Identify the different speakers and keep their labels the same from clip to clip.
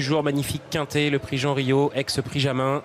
Speaker 1: Joueur magnifique quintet, le prix Jean Rio, ex-prix Jamin.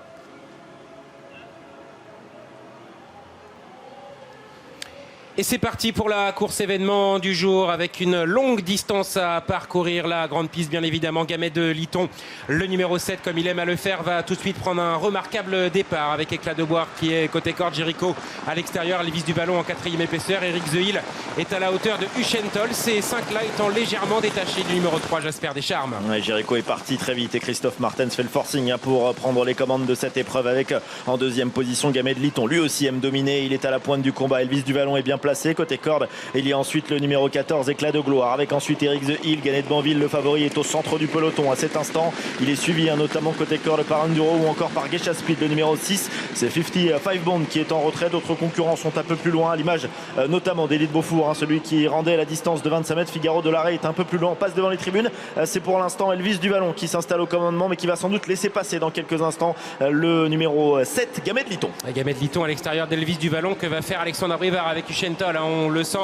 Speaker 1: Et c'est parti pour la course événement du jour avec une longue distance à parcourir. La grande piste bien évidemment, Gamet de Liton, le numéro 7 comme il aime à le faire, va tout de suite prendre un remarquable départ avec Éclat de Boire qui est côté corde, Jericho à l'extérieur, Elvis du Ballon en quatrième épaisseur, Eric Zeuil est à la hauteur de Huchentol, ces 5 là étant légèrement détachés du numéro 3 Jasper Descharmes.
Speaker 2: Ouais, Jericho est parti très vite et Christophe Martens fait le forcing pour prendre les commandes de cette épreuve avec en deuxième position Gamet de Liton, lui aussi aime dominer, il est à la pointe du combat, Elvis du Ballon est bien placé côté corde. Il y a ensuite le numéro 14 Éclat de Gloire avec ensuite Eric Zeuil. Ganet de Banville, le favori, est au centre du peloton à cet instant. Il est suivi notamment côté corde par Enduro ou encore par Geisha Speed, le numéro 6. C'est 55 Bond qui est en retrait. D'autres concurrents sont un peu plus loin, à l'image notamment d'Élite Beaufour, celui qui rendait la distance de 25 mètres. Figaro de l'Arrêt est un peu plus loin, on passe devant les tribunes. C'est pour l'instant Elvis du Ballon qui s'installe au commandement mais qui va sans doute laisser passer dans quelques instants le numéro 7 Gamet de Liton.
Speaker 1: Gamet de Liton à l'extérieur d'Elvis du Ballon, que va faire Alexandre Brivard avec Huchentol. On le sent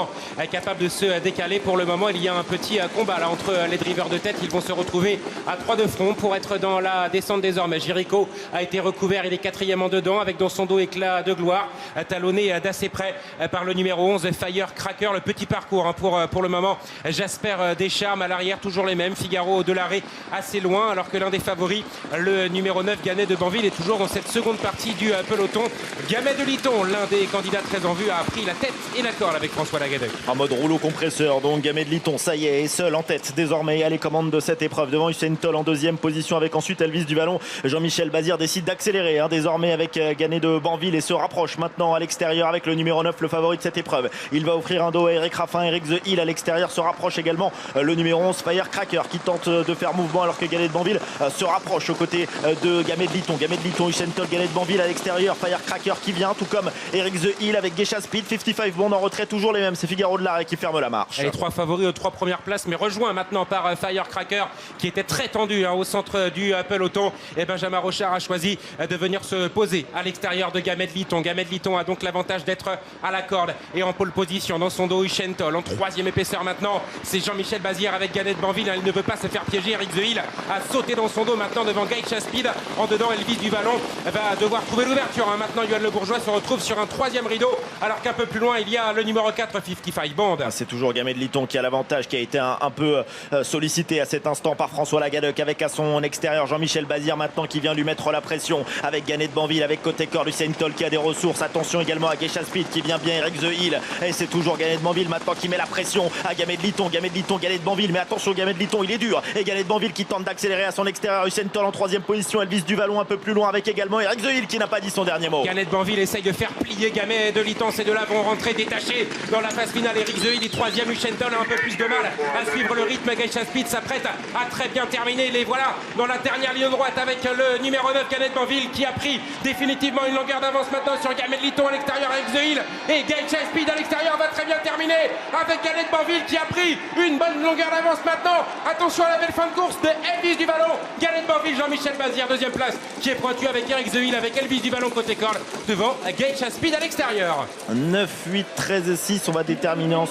Speaker 1: capable de se décaler. Pour le moment, il y a un petit combat là entre les drivers de tête. Ils vont se retrouver à 3 de front pour être dans la descente désormais. Jericho a été recouvert, il est quatrième en dedans avec dans son dos Éclat de Gloire, talonné d'assez près par le numéro 11 Firecracker. Le petit parcours pour le moment, Jasper Descharmes à l'arrière, toujours les mêmes. Figaro de l'Arrêt assez loin, alors que l'un des favoris, le numéro 9 Ganet de Banville, est toujours dans cette seconde partie du peloton. Gamet de Liton, l'un des candidats très en vue, a pris la tête et la corde avec François Lagadec.
Speaker 2: En mode rouleau compresseur, donc Gamet de Liton, ça y est seul en tête désormais à les commandes de cette épreuve devant Huchentol en deuxième position avec ensuite Elvis du Ballon. Jean-Michel Bazir décide d'accélérer désormais avec Ganet de Banville et se rapproche maintenant à l'extérieur avec le numéro 9, le favori de cette épreuve. Il va offrir un dos à Eric Raffin. Eric Zeuil à l'extérieur, se rapproche également le numéro 11 Firecracker qui tente de faire mouvement alors que Ganet de Banville se rapproche aux côtés de Gamet de Liton. Gamet de Liton, Huchentol, Ganet de Banville à l'extérieur, Firecracker qui vient, tout comme Eric Zeuil avec Geisha Speed. 55 Bond en retrait, toujours les mêmes, c'est Figaro de l'Arrêt qui ferme la marche.
Speaker 1: Les 3 favoris aux 3 premières places, mais rejoint maintenant par Firecracker qui était très tendu au centre du peloton. Et Benjamin Rochard a choisi de venir se poser à l'extérieur de Gamet de Liton. Gamet de Liton a donc l'avantage d'être à la corde et en pole position. Dans son dos, Huchentol en troisième épaisseur maintenant, c'est Jean-Michel Bazir avec Ganet de Banville. Il ne veut pas se faire piéger. Eric Zeuil a sauté dans son dos maintenant devant Geisha Speed. En dedans, Elvis du Ballon va devoir trouver l'ouverture. Maintenant, Yoann Le Bourgeois se retrouve sur un troisième rideau, alors qu'un peu plus loin, il y a le numéro 4 55 Bond.
Speaker 2: C'est toujours Gamet de Liton qui a l'avantage, qui a été un peu sollicité à cet instant par François Lagadec avec à son extérieur Jean-Michel Bazir maintenant qui vient lui mettre la pression avec Ganet de Banville, avec côté corde Huchentol qui a des ressources. Attention également à Geisha Speed qui vient bien, Eric Zeuil, et c'est toujours Ganet de Banville maintenant qui met la pression à Gamet de Liton. Gamet de Liton, Ganet de Banville, mais attention, Gamet de Liton il est dur, et Ganet de Banville qui tente d'accélérer à son extérieur. Huchentol en troisième position, Elvis du Ballon un peu plus loin avec également Eric Zeuil qui n'a pas dit son dernier mot.
Speaker 1: Ganet de Banville essaye de faire plier Gamet de Liton. Ces deux-là vont rentrer détachés dans la phase finale. Eric Zeuil, troisième, Huchentol a un peu plus de mal à suivre le rythme. Geisha Speed s'apprête à très bien terminer. Les voilà dans la dernière ligne droite avec le numéro 9 Ganet de Banville qui a pris définitivement une longueur d'avance maintenant sur Gamet de Liton à l'extérieur avec Zeuil, et Geisha Speed à l'extérieur va très bien terminer avec Ganet de Banville qui a pris une bonne longueur d'avance maintenant. Attention à la belle fin de course de Elvis du Ballon. Ganet de Banville, Jean-Michel Bazir deuxième place qui est pointu avec Eric Zeuil avec Elvis du Ballon côté corde devant Geisha Speed à l'extérieur.
Speaker 2: 9, 8, 13 et 6, on va déterminer ensuite.